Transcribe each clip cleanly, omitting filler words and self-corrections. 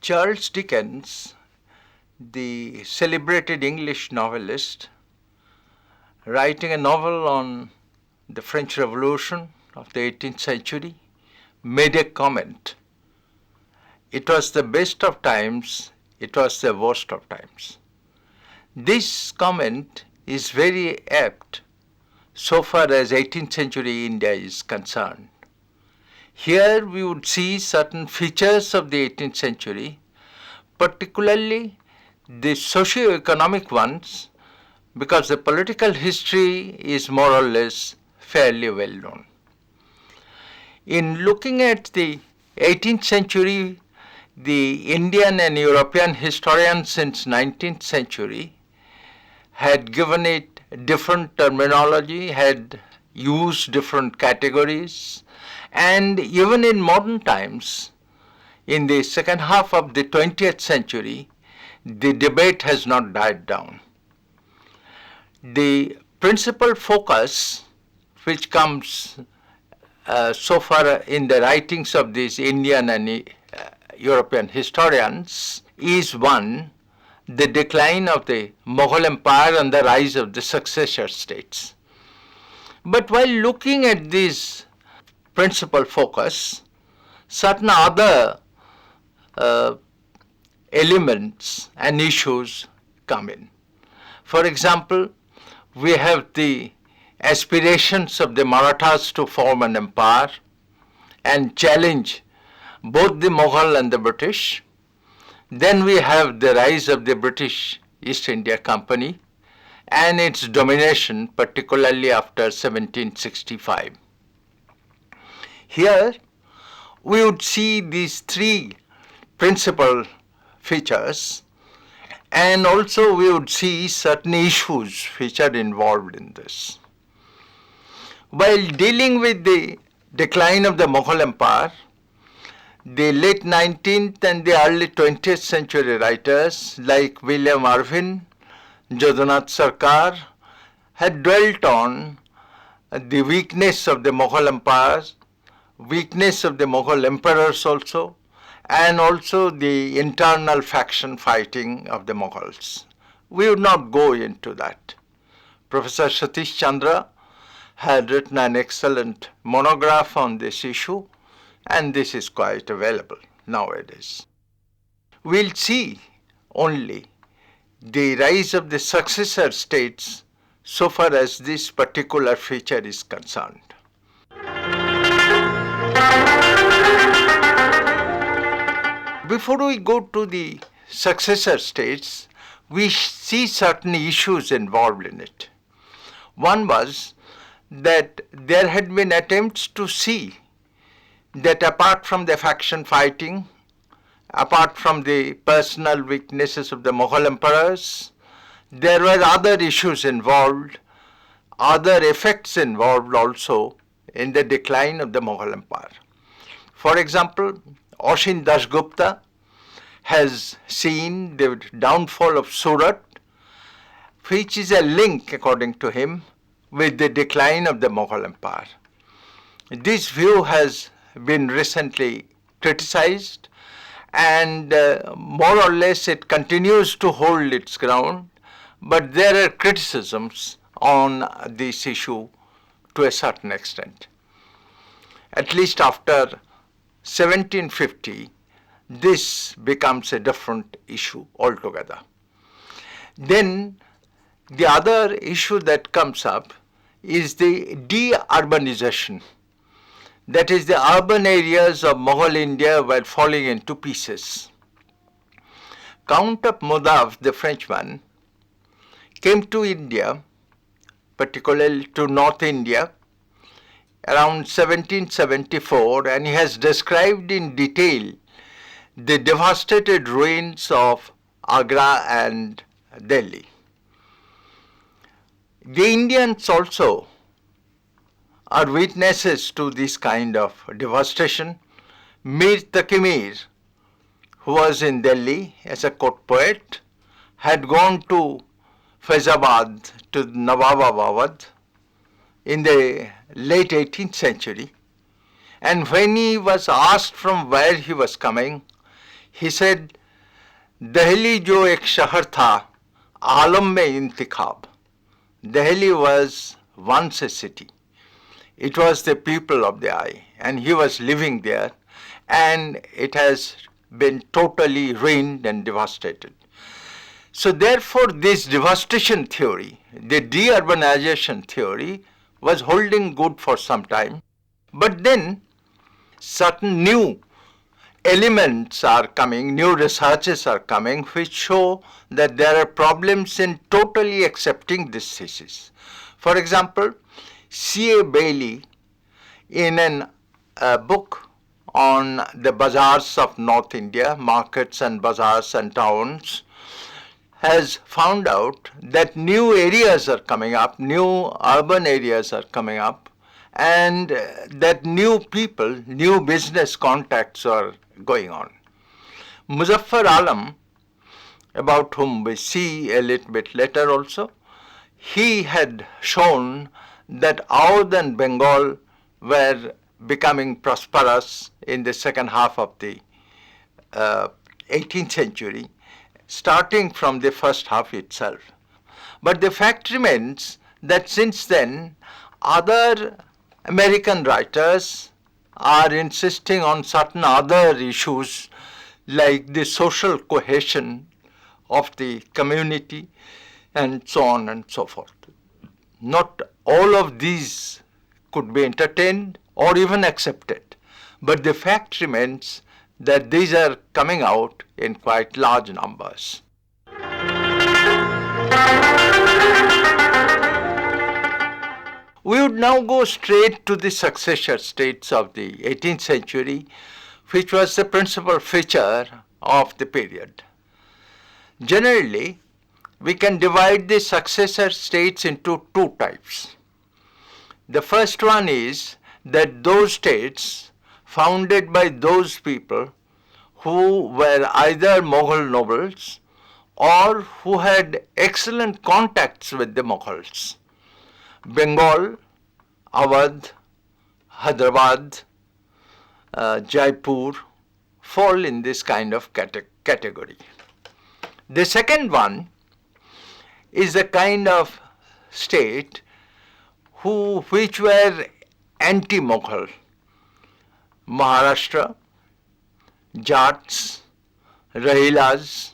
Charles Dickens, the celebrated English novelist, writing a novel on the French Revolution of the 18th century, made a comment. It was the best of times, it was the worst of times. This comment is very apt so far as 18th century India is concerned. Here we would see certain features of the 18th century, particularly the socio-economic ones, because the political history is more or less fairly well known. In looking at the 18th century, the Indian and European historians since 19th century had given it different terminology, had used different categories, and even in modern times, in the second half of the 20th century, the debate has not died down. The principal focus which comes so far in the writings of these Indian and European historians is one, the decline of the Mughal Empire and the rise of the successor states. But while looking at this principal focus, certain other elements and issues come in. For example, we have the aspirations of the Marathas to form an empire and challenge both the Mughal and the British. Then we have the rise of the British East India Company and its domination, particularly after 1765. Here we would see these three principal features, and also we would see certain issues which are involved in this. While dealing with the decline of the Mughal Empire, the late 19th and the early 20th century writers like William Irvine, Jadunath Sarkar had dwelt on the weakness of the Mughal Empire, weakness of the Mughal emperors also, and also the internal faction fighting of the Mughals. We would not go into that. Professor Satish Chandra had written an excellent monograph on this issue, and this is quite available nowadays. We'll see only the rise of the successor states so far as this particular feature is concerned. Before we go to the successor states, we see certain issues involved in it. One was that there had been attempts to see that apart from the faction fighting, apart from the personal weaknesses of the Mughal emperors, there were other issues involved, other effects involved also in the decline of the Mughal Empire. For example, Oshin Dasgupta has seen the downfall of Surat, which is a link, according to him, with the decline of the Mughal Empire. This view has been recently criticized, and more or less it continues to hold its ground, but there are criticisms on this issue to a certain extent. At least after 1750, this becomes a different issue altogether. Then the other issue that comes up is the de-urbanization. That is, the urban areas of Mughal India were falling into pieces. Count of Mughal, the Frenchman, came to India, particularly to North India, around 1774, and he has described in detail the devastated ruins of Agra and Delhi. The Indians also are witnesses to this kind of devastation. Mir Taqi Mir, who was in Delhi as a court poet, had gone to Faizabad, to Nawab of Awadh, in the late 18th century, and when he was asked from where he was coming, he said Delhi जो एक शहर था आलम में इंतखाब. Delhi was once a city. It was the people of the eye, and he was living there, and it has been totally ruined and devastated. So therefore, this devastation theory, the deurbanization theory, was holding good for some time. But then certain new elements are coming, new researches are coming, which show that there are problems in totally accepting this thesis. For example, C.A. Bailey, in a book on the bazaars of North India, markets and bazaars and towns, has found out that new areas are coming up, new urban areas are coming up, and that new people, new business contacts are going on. Muzaffar Alam, about whom we see a little bit later also, he had shown that Awadh and Bengal were becoming prosperous in the second half of the 18th century, starting from the first half itself. But the fact remains that since then, other American writers are insisting on certain other issues like the social cohesion of the community and so on and so forth. Not all of these could be entertained or even accepted, but the fact remains that these are coming out in quite large numbers. We would now go straight to the successor states of the 18th century, which was the principal feature of the period. Generally, we can divide the successor states into two types. The first one is that those states founded by those people who were either Mughal nobles or who had excellent contacts with the Mughals. Bengal, Awadh, Hyderabad, Jaipur fall in this kind of category. The second one is a kind of state which were anti-Mughal. Maharashtra, Jats, Rahilas,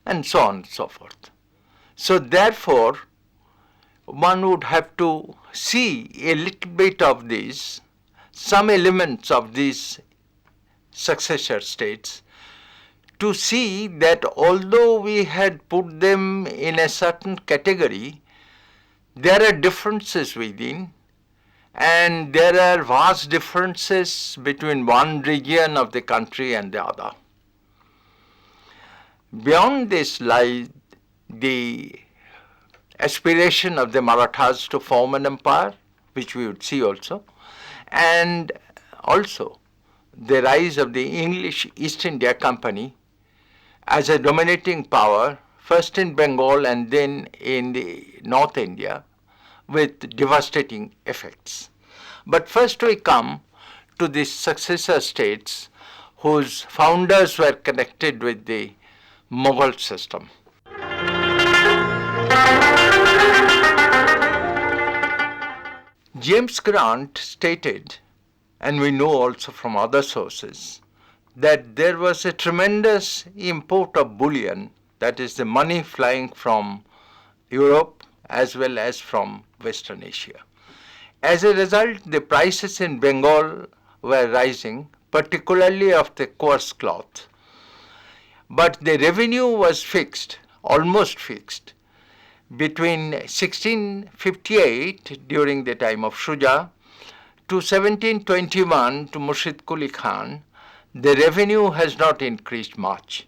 and so on and so forth. So therefore, one would have to see a little bit of these, some elements of these successor states, to see that although we had put them in a certain category, there are differences within, and there are vast differences between one region of the country and the other. Beyond this lies the aspiration of the Marathas to form an empire, which we would see also, and also the rise of the English East India Company as a dominating power, first in Bengal and then in the North India, with devastating effects. But first we come to the successor states whose founders were connected with the Mughal system. James Grant stated, and we know also from other sources, that there was a tremendous import of bullion, that is the money flying from Europe as well as from Western Asia. As a result, the prices in Bengal were rising, particularly of the coarse cloth. But the revenue was fixed, almost fixed. Between 1658, during the time of Shuja, to 1721, to Murshid Quli Khan, the revenue has not increased much.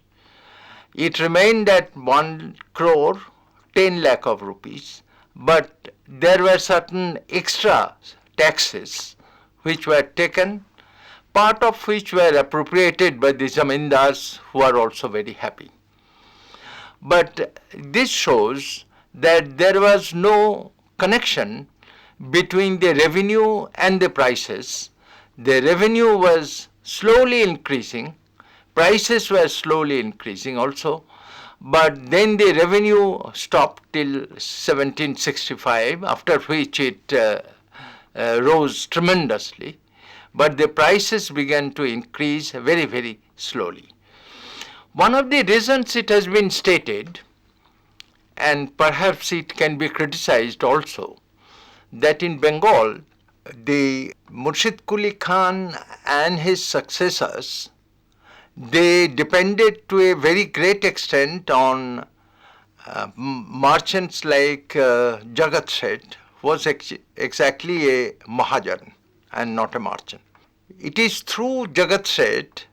It remained at 1 crore, 10 lakh of rupees, but there were certain extra taxes which were taken, part of which were appropriated by the zamindars, who are also very happy. But this shows that there was no connection between the revenue and the prices. The revenue was slowly increasing prices were slowly increasing also, but then the revenue stopped till 1765, after which it rose tremendously, but the prices began to increase very, very slowly. One of the reasons it has been stated, and perhaps it can be criticized also, that in Bengal, the Murshid Quli Khan and his successors, they depended to a very great extent on merchants like Jagat Seth, who was exactly a Mahajan and not a merchant. It is through Jagat Seth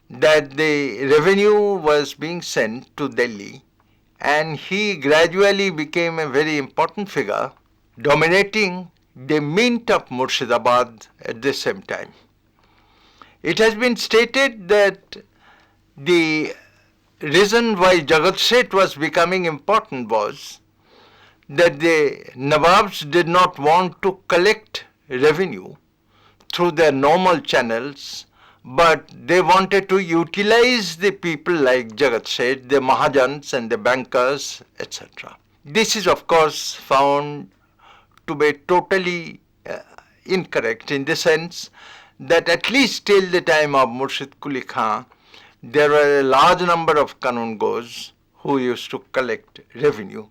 that the revenue was being sent to Delhi, and he gradually became a very important figure, dominating the mint of Murshidabad at the same time. It has been stated that the reason why Jagat Seth was becoming important was that the Nawabs did not want to collect revenue through their normal channels, but they wanted to utilize the people like Jagat Seth, the Mahajans and the bankers, etc. This is of course found to be totally incorrect, in the sense that at least till the time of Murshid Quli Khan, there were a large number of Kanungos who used to collect revenue,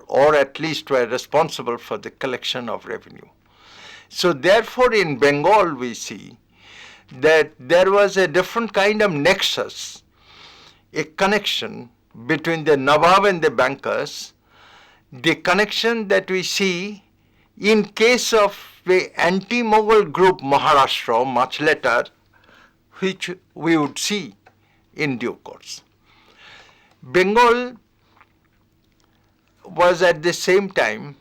or at least were responsible for the collection of revenue. So therefore in Bengal we see that there was a different kind of nexus, a connection between the Nawab and the bankers, the connection that we see in case of the anti-Mughal group Maharashtra much later, which we would see in due course. Bengal was at the same time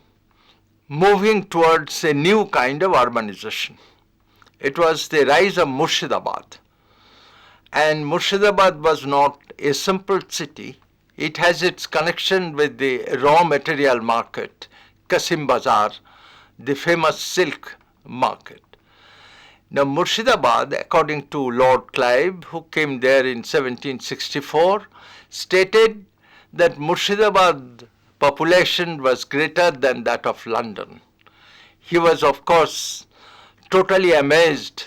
moving towards a new kind of urbanization. It was the rise of Murshidabad. And Murshidabad was not a simple city. It has its connection with the raw material market, Kasim Bazar, the famous silk market. Now Murshidabad, according to Lord Clive, who came there in 1764, stated that Murshidabad population was greater than that of London. He was of course totally amazed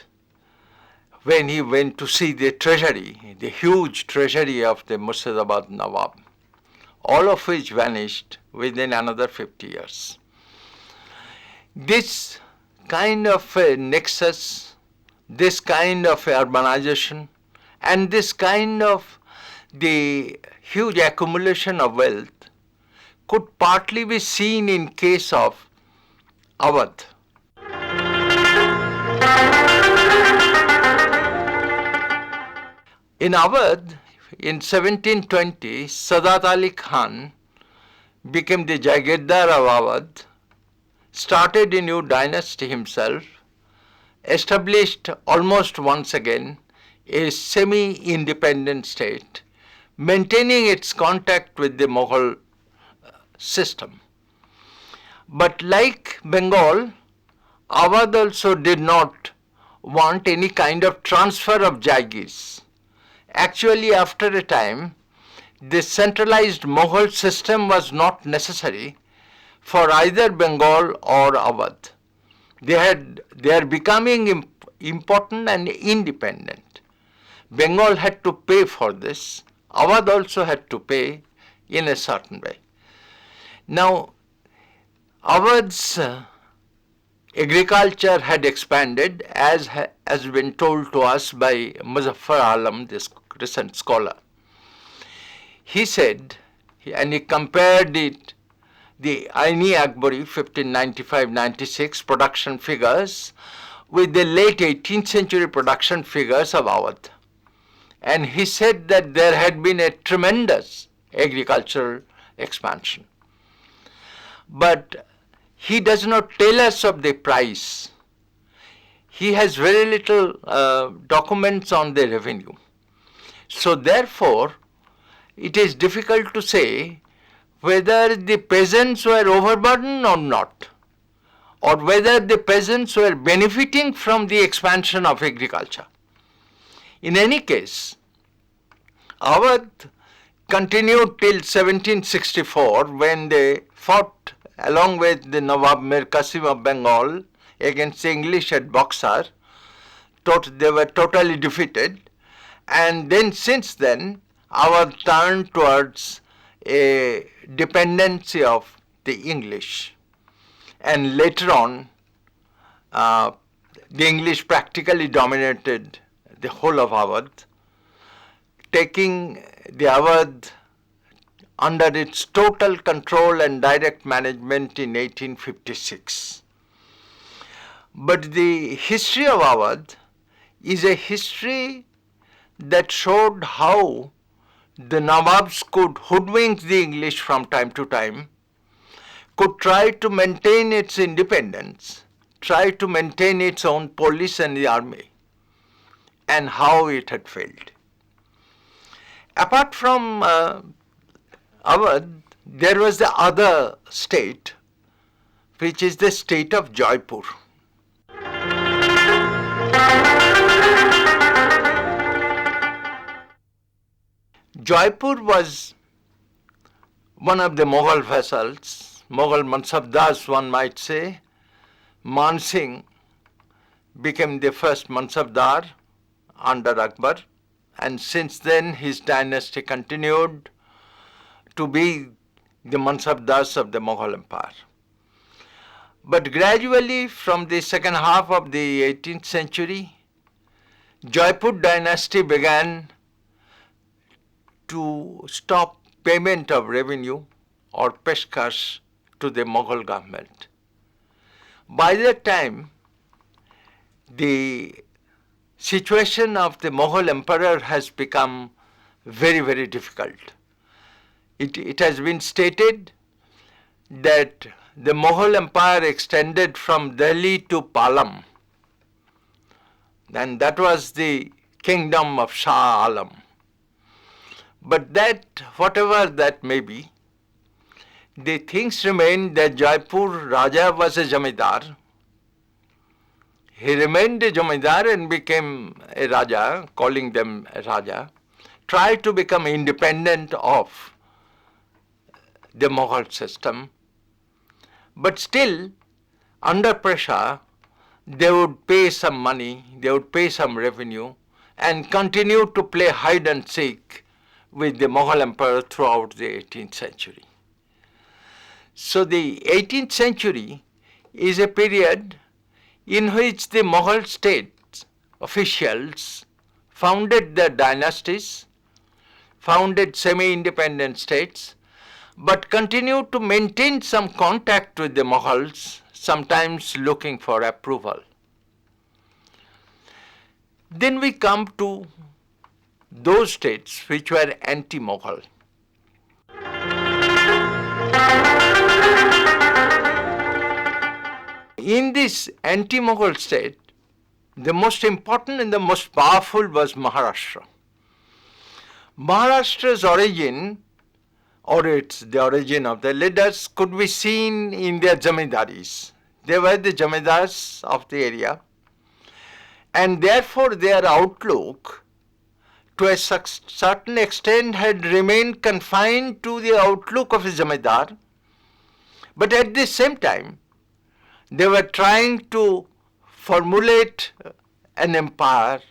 when he went to see the treasury, the huge treasury of the Murshidabad Nawab, all of which vanished within another 50 years. This kind of a nexus, this kind of urbanization, and this kind of the huge accumulation of wealth could partly be seen in case of Awadh. In Awadh, in 1720, Sadat Ali Khan became the Jagirdar of Awadh, started a new dynasty himself, established almost once again a semi-independent state, maintaining its contact with the Mughal system. But like Bengal, Awadh also did not want any kind of transfer of Jagirs. Actually, after a time, this centralized Mughal system was not necessary for either Bengal or Awadh. They are becoming important and independent. Bengal had to pay for this. Awadh also had to pay in a certain way. Now, Awadh's agriculture had expanded, as has been told to us by Muzaffar Alam, this recent scholar. He said, and he compared it, the Aini Akbari 1595-96 production figures with the late 18th century production figures of Awadh. And he said that there had been a tremendous agricultural expansion. But he does not tell us of the price. He has very little documents on the revenue. So therefore, it is difficult to say whether the peasants were overburdened or not, or whether the peasants were benefiting from the expansion of agriculture. In any case, Awadh continued till 1764 when they fought along with the Nawab Mir Qasim of Bengal against the English at Buxar. They were totally defeated, and then since then Awadh turned towards a dependency of the English, and later on the English practically dominated the whole of Awadh, taking the Awadh under its total control and direct management in 1856. But the history of Awadh is a history that showed how the Nawabs could hoodwink the English from time to time, could try to maintain its independence, try to maintain its own police and the army, and how it had failed. Apart from Awadh, there was the other state, which is the state of Jaipur. Jaipur was one of the Mughal vassals, Mughal Mansabdars one might say. Man Singh became the first Mansabdar under Akbar, and since then his dynasty continued to be the Mansabdars of the Mughal Empire. But gradually from the second half of the 18th century, Jaipur dynasty began to stop payment of revenue or peshkars to the Mughal government. By that time, the situation of the Mughal emperor has become very, very difficult. It has been stated that the Mughal empire extended from Delhi to Palam, and that was the kingdom of Shah Alam. But that, whatever that may be, the things remain that Jaipur Raja was a Jamidar. He remained a Jamidar and became a Raja, calling them a Raja, tried to become independent of the Mughal system, but still under pressure they would pay some money, they would pay some revenue and continue to play hide and seek with the Mughal emperor throughout the 18th century. So the 18th century is a period in which the Mughal state officials founded their dynasties, founded semi-independent states, but continued to maintain some contact with the Mughals, sometimes looking for approval. Then we come to those states which were anti-Mughal. In this anti-Mughal state, the most important and the most powerful was Maharashtra. Maharashtra's origin, or the origin of the leaders, could be seen in their Jamidaris. They were the Jamidars of the area, and therefore their outlook to a certain extent had remained confined to the outlook of a Jamidar, but at the same time they were trying to formulate an empire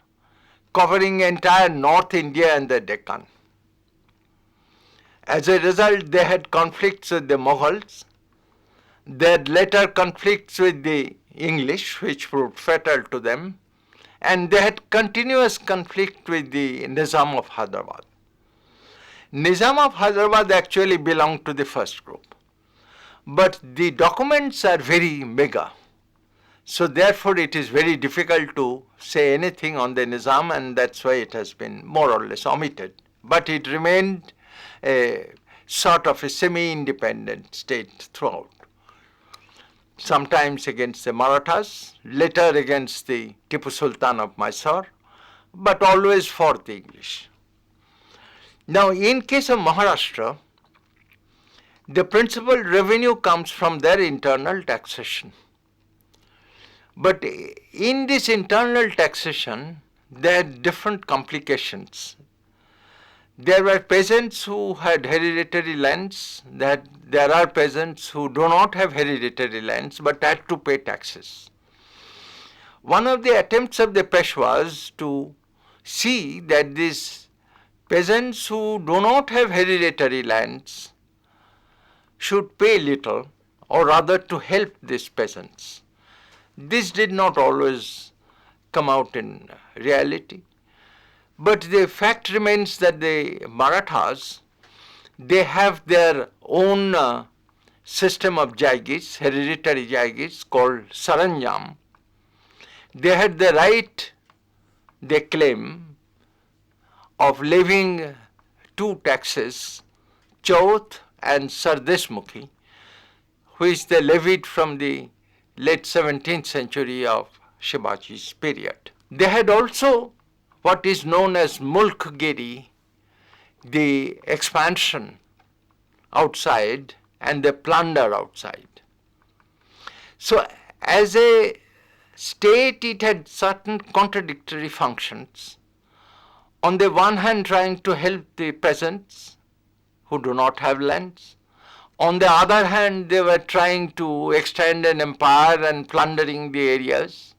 covering entire North India and the Deccan. As a result, they had conflicts with the Mughals. They had later conflicts with the English, which proved fatal to them, and they had continuous conflict with the Nizam of Hyderabad. Nizam of Hyderabad actually belonged to the first group, but the documents are very meager. So therefore it is very difficult to say anything on the Nizam, and that's why it has been more or less omitted. But it remained a sort of a semi-independent state throughout. Sometimes against the Marathas, later against the Tipu Sultan of Mysore, but always for the English. Now in case of Maharashtra, the principal revenue comes from their internal taxation. But in this internal taxation, there are different complications. There were peasants who had hereditary lands, that there are peasants who do not have hereditary lands but had to pay taxes. One of the attempts of the Peshwas to see that these peasants who do not have hereditary lands should pay little, or rather to help these peasants. This did not always come out in reality. But the fact remains that the Marathas, they have their own system of jaigis, hereditary jaigis called saranjam. They had the right, they claim, of levying two taxes, Chauth and Sardeshmukhi, which they levied from the late 17th century of Shivaji's period. They had also what is known as Mulkgiri, the expansion outside and the plunder outside. So as a state, it had certain contradictory functions. On the one hand, trying to help the peasants who do not have lands. On the other hand, they were trying to extend an empire and plundering the areas.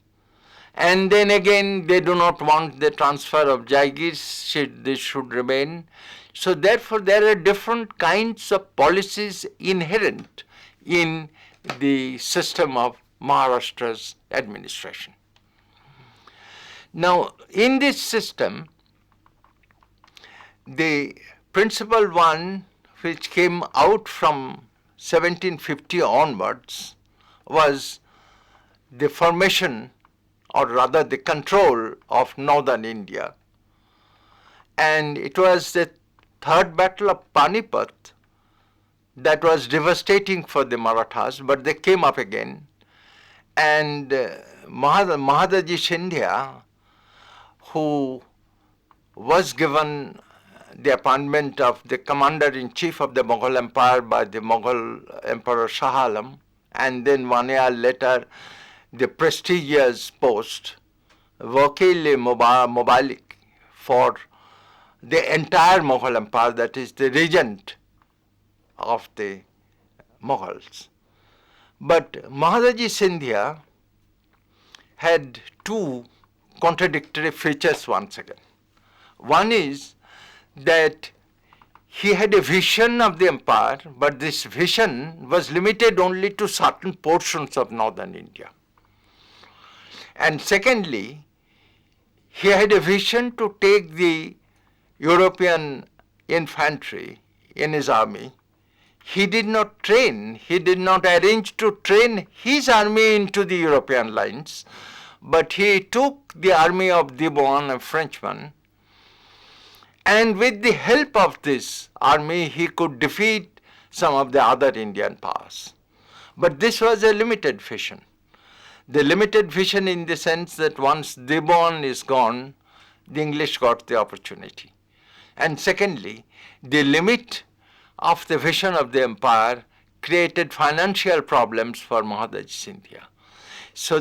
And then again, they do not want the transfer of jaigis, this should remain. So therefore, there are different kinds of policies inherent in the system of Maharashtra's administration. Now, in this system, the principal one which came out from 1750 onwards was the formation, or rather the control of northern India. And it was the third battle of Panipat that was devastating for the Marathas, but they came up again. And Mahadaji Scindia, who was given the appointment of the commander-in-chief of the Mughal Empire by the Mughal Emperor Shah Alam, and then 1 year later the prestigious post, Wakil-e-Mubalik, for the entire Mughal Empire, that is the regent of the Mughals. But Mahadaji Scindia had two contradictory features once again. One is that he had a vision of the empire, but this vision was limited only to certain portions of northern India. And secondly, he had a vision to take the European infantry in his army. He did not train, he did not arrange to train his army into the European lines, but he took the army of Dibon, a Frenchman, and with the help of this army, he could defeat some of the other Indian powers. But this was a limited vision. The limited vision in the sense that once Dibon is gone, the English got the opportunity. And secondly, the limit of the vision of the empire created financial problems for Mahadaji Scindia. So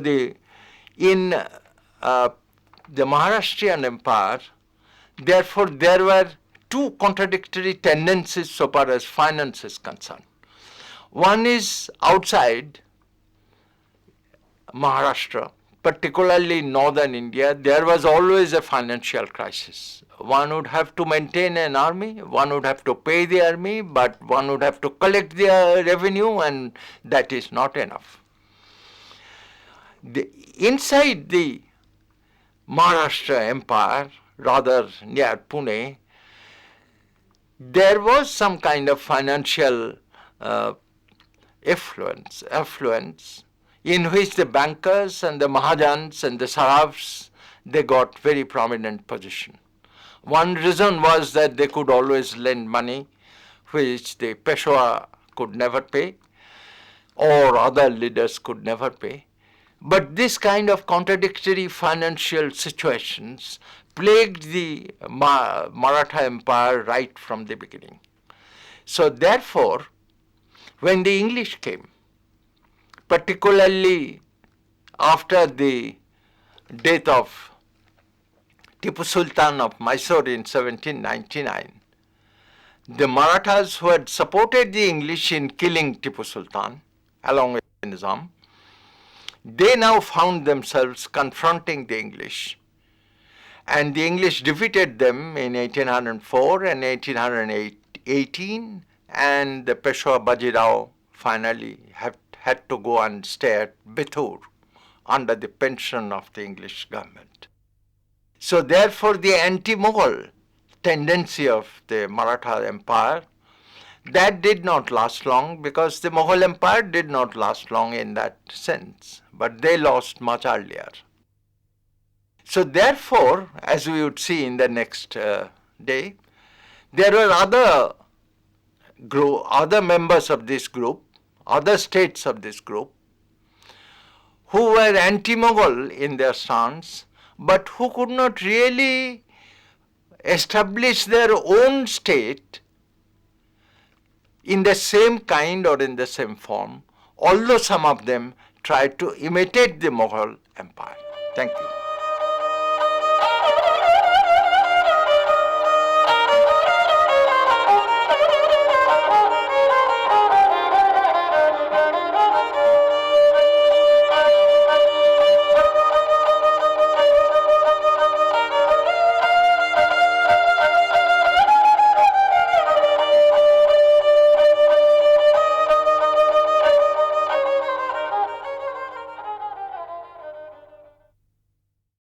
in the Maharashtrian empire, therefore, there were two contradictory tendencies so far as finance is concerned. One is outside Maharashtra, particularly northern India, there was always a financial crisis. One would have to maintain an army, one would have to pay the army, but one would have to collect the revenue, and that is not enough. Inside the Maharashtra empire, rather near Pune, there was some kind of financial affluence in which the bankers and the Mahajans and the Sarafs, they got very prominent position. One reason was that they could always lend money, which the Peshwa could never pay, or other leaders could never pay. But this kind of contradictory financial situations plagued the Maratha Empire right from the beginning. So therefore, when the English came, particularly after the death of Tipu Sultan of Mysore in 1799, The Marathas who had supported the English in killing Tipu Sultan along with Nizam, they now found themselves confronting the English. And the English defeated them in 1804 and 1818, and the Peshwa Bajirao finally had to go and stay at Bithur under the pension of the English government. So therefore the anti-Mughal tendency of the Maratha Empire, that did not last long, because the Mughal Empire did not last long in that sense, but they lost much earlier. So therefore, as we would see in the next day, there were other members of this group, other states of this group, who were anti-Mughal in their stance, but who could not really establish their own state in the same kind or in the same form, although some of them tried to imitate the Mughal Empire. Thank you.